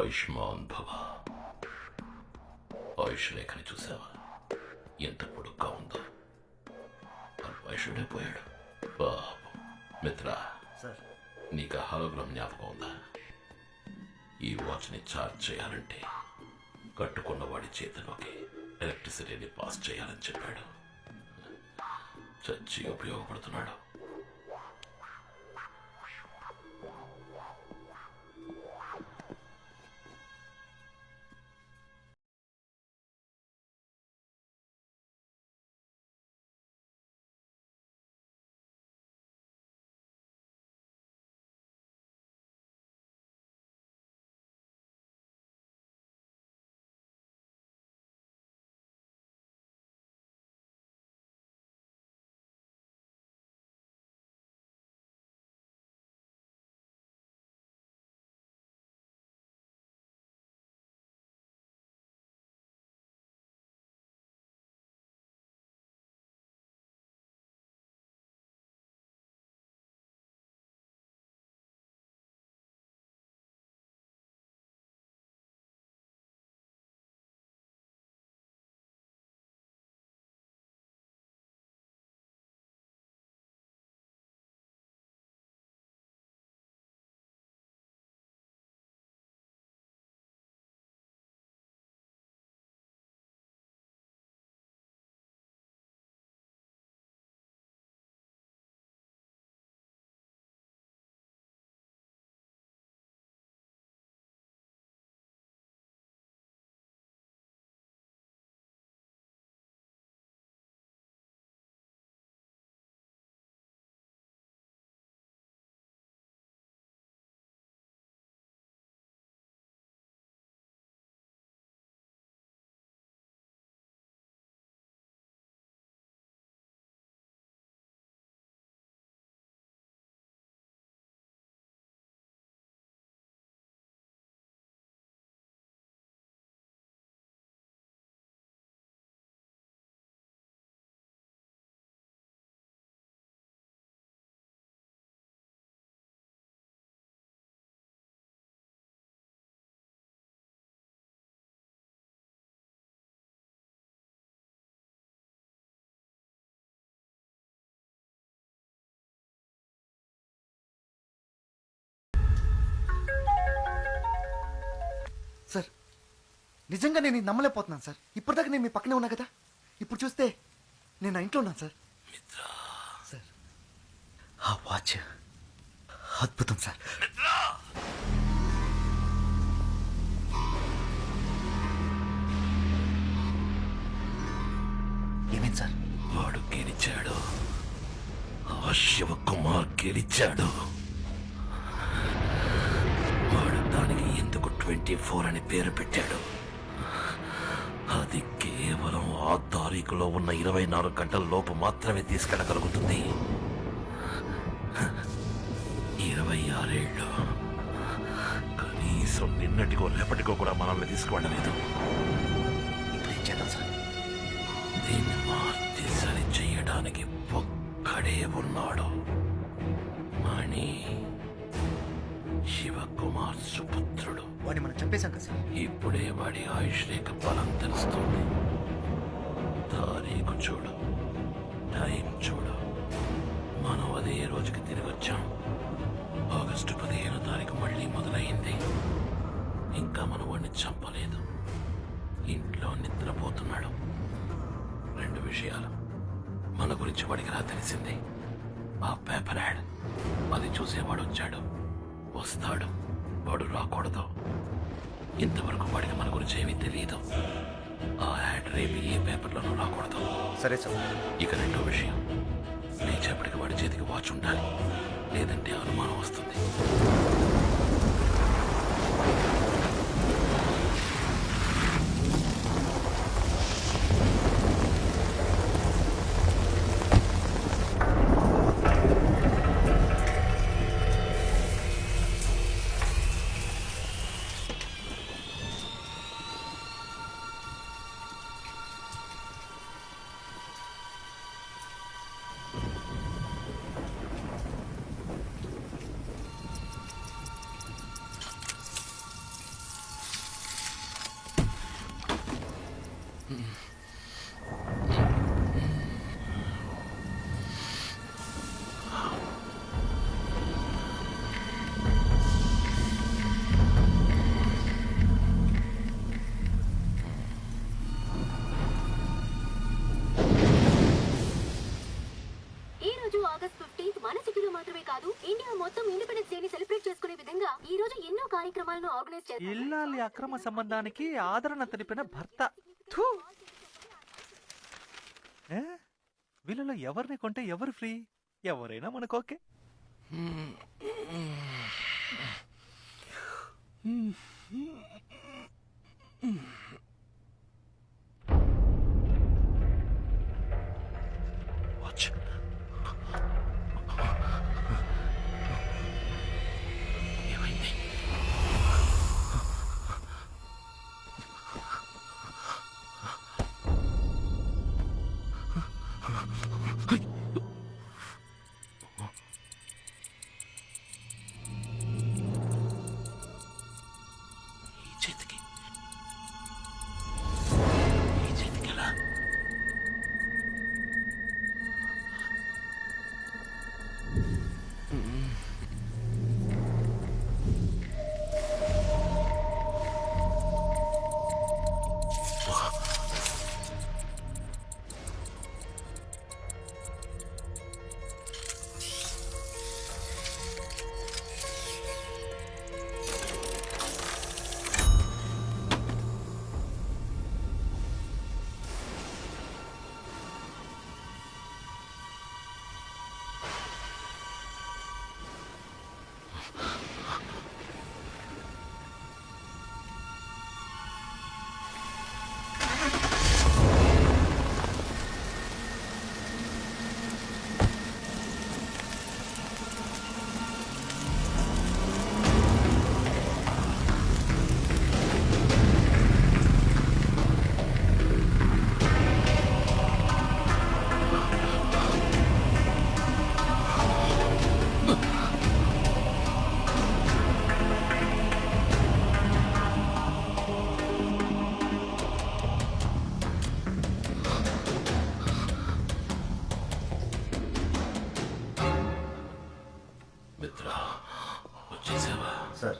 ఆయుష్మాన్ భవ. ఆయుష్ రేఖని చూసావా, ఎంత పొడుగ్గా ఉందో. ఆయుషుడైపోయాడు పాపం. మిత్ర, సార్ నీకు హాలోగ్రామ్ జ్ఞాపకం ఉందా? ఈ వాచ్ని ఛార్జ్ చేయాలంటే కట్టుకున్న వాడి చేతిలోకి ఎలక్ట్రిసిటీని పాస్ చేయాలని చెప్పాడు. చచ్చి ఉపయోగపడుతున్నాడు. సార్ నిజంగా నేను ఇది నమ్మలేకపోతున్నాను సార్. ఇప్పటిదాకా నేను మీ పక్కనే ఉన్నా కదా, ఇప్పుడు చూస్తే నేను నా ఇంట్లో ఉన్నాను సార్. సార్ ఆ వాచ్ అద్భుతం సార్. ఏమైంది సార్? వాడు గెలిచాడు. ఆ శివకుమార్ గెలిచాడు. వాడు దానికి ఎందుకు 24 అని పేరు పెట్టాడు? అది కేవలం ఆ తారీఖులో ఉన్న 24 గంటల లోపు మాత్రమే తీసుకెళ్ళగలుగుతుంది. 26 ఏళ్ళు కనీసం నిన్నటికో రేపటికో కూడా మనల్ని తీసుకువెళ్ళలేదు. ఇప్పుడు ఏం చేద్దాం సార్? దీన్ని మార్చి సరి చేయడానికి ఒక్కడే ఉన్నాడు. మణి, శివకుమార్ సుపుత్రుడు. వాడిని మనం చంపేశాం కదా సార్. ఇప్పుడే వాడి ఆయుష్ రేఖ బలం తెలుస్తుంది. తారీఖు చూడు, టైం చూడు. మనం అదే రోజుకి తిరిగి వచ్చాం. ఆగస్టు 15వ తారీఖు మళ్ళీ మొదలైంది. ఇంకా మనం వాడిని చంపలేదు. ఇంట్లో నిద్రపోతున్నాడు. 2 విషయాలు మన గురించి వాడికి రా తెలిసింది. ఆ పేపర్ యాడ్, అది చూసేవాడు వచ్చాడు, వస్తాడు. వాడు రాకూడదు. ఇంతవరకు వాడికి మన గురించి ఏమీ తెలియదు. ఆ యాడ్ రేపు ఏ పేపర్లోనూ రాకూడదు. సరే సార్. ఇక 2వ విషయం, లేచేపటికి వాడి చేతికి వాచ్ ఉండాలి, లేదంటే అనుమానం వస్తుంది. కాదు, ఇండియా మొత్తం ఇండిపెండెన్స్ డే ని సెలబ్రేట్ చేసుకునే విధంగా ఈ రోజు ఎన్నో కార్యక్రమాలను ఆర్గనైజ్ చేస్తారు. ఇల్లాలి అక్రమ సంబంధానికి ఆదరణ తెలిపిన భర్త. థూ! ఏ? వీళ్ళలో ఎవరిని కొంటే ఎవరు ఫ్రీ? ఎవరైనా మనకు ఓకే. వాచ్. ఏమైంది? ఈ చేతికి ఎలా? మిత్ర, వచ్చేసావా? సార్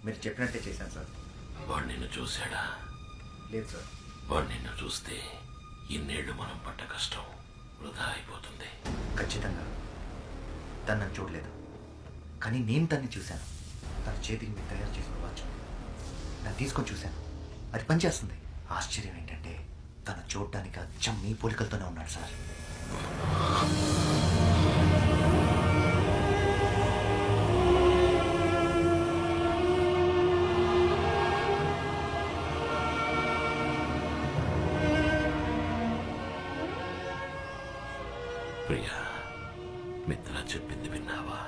మీరు చెప్పినట్టే చేశాను సార్. వాడు నిన్ను చూశాడా? లేదు సార్. వాడు నిన్ను చూస్తే ఇన్నేళ్లు మనం పడ్డ కష్టం వృధా అయిపోతుంది. ఖచ్చితంగా తను నన్ను చూడలేదు, కానీ నేను తన్ని చూశాను. తన చేతికి మీరు తయారు చేసిన వాచ్ నన్ను తీసుకొని చూశాను. అది పనిచేస్తుంది. ఆశ్చర్యం ఏంటంటే తను చూడటానికి అచ్చం మీ పోలికలతోనే ఉన్నాడు సార్. ప్రియా, మిత్ర చెప్పింది విన్నావా?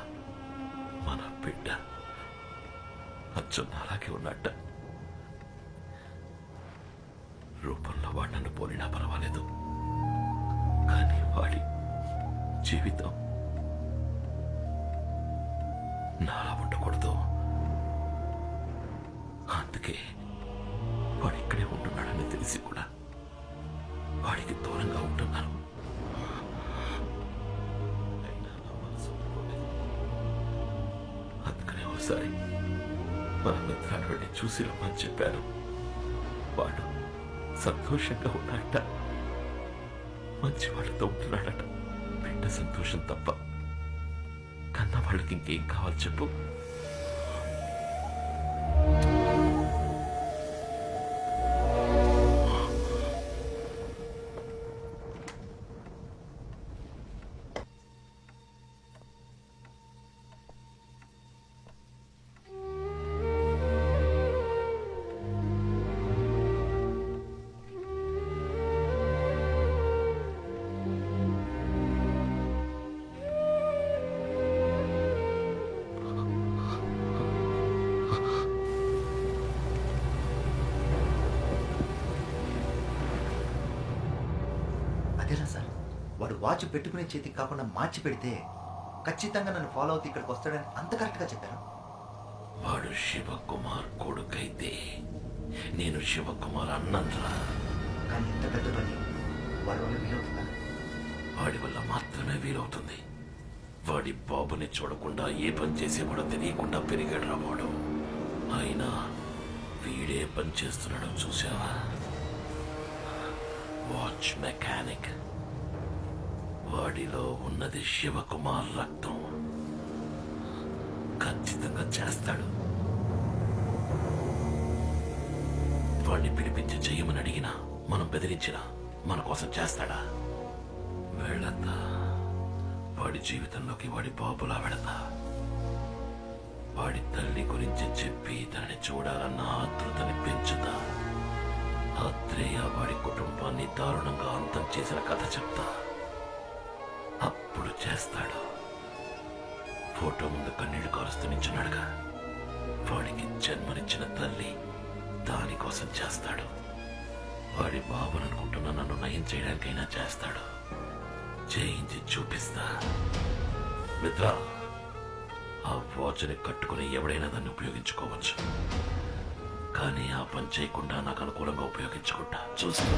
మన బిడ్డ అచ్చం అలాగే ఉన్నట్ట. రూపంలో వాడు నన్ను పోలినా పర్వాలేదు, కానీ వాడి జీవితం నాలా ఉండకూడదు. అందుకే వాడు ఇక్కడే ఉంటున్నాడని తెలిసి కూడా వాడికి దూరంగా ఉంటున్నాను. అందుకనే ఒకసారి మన మిత్రాన్ని వెళ్ళి చూసి రమ్మని చెప్పాను. వాడు సంతోషంగా ఉన్నట్ట, మంచి వాళ్ళతో ఉంటున్నాడట. బిడ్డ సంతోషం తప్ప కన్నా వాళ్ళకి ఇంకేం కావాలి చెప్పు? అదేనా సార్, వాడు వాచ్ పెట్టుకునే చేతికి కాకుండా మార్చి పెడితే ఖచ్చితంగా నన్ను ఫాలో అవుతూ ఇక్కడికి వస్తాడని అంత కరెక్ట్గా చెప్పారు. వాడు శివకుమార్ కొడుకైతే నేను శివకుమార్ అన్నరా. కానీ ఇంత పెద్ద పని వాడి వల్ల వీలవుతుందా? వాడి వల్ల మాత్రమే వీలవుతుంది. వాడి బాబుని చూడకుండా ఏ పని చేసేవాడో తెలియకుండా పెరిగాడు రా వాడు. అయినా వీడే పని చేస్తున్నాడో చూసావా? Watch mechanic. వాడిలో ఉన్నది శివకుమార్ రక్తం. ఖచ్చితంగా చేస్తాడు. వాడిని పిలిపించి చెయ్యమని అడిగినా మనం బెదిరించినా మన కోసం చేస్తాడా? వెళతా. వాడి జీవితంలోకి వాడి బాబులా వెళతా. వాడి తల్లి గురించి చెప్పి తనని చూడాలన్న ఆతృతని పెంచుతా. ఆత్రేయ వాడి కుటుంబాన్ని దారుణంగా అంతం చేసిన కథ చెప్తా. అప్పుడు చేస్తాడు. ఫోటో ముందు కన్నీళ్లు కారుస్తూ నించున్నాడుగా, వాడికి జన్మనిచ్చిన తల్లి దానికోసం చేస్తాడు. వాడి బాబుననుకుంటున్న నన్ను నయం చేయడానికైనా చేస్తాడు. చేయించి చూపిస్తా. మిత్ర, ఆ వాచ్ని కట్టుకుని ఎవడైనా దాన్ని ఉపయోగించుకోవచ్చు, కానీ ఆ పని చేయకుండా నాకు అనుకూలంగా ఉపయోగించుకుంటా. చూసుకో.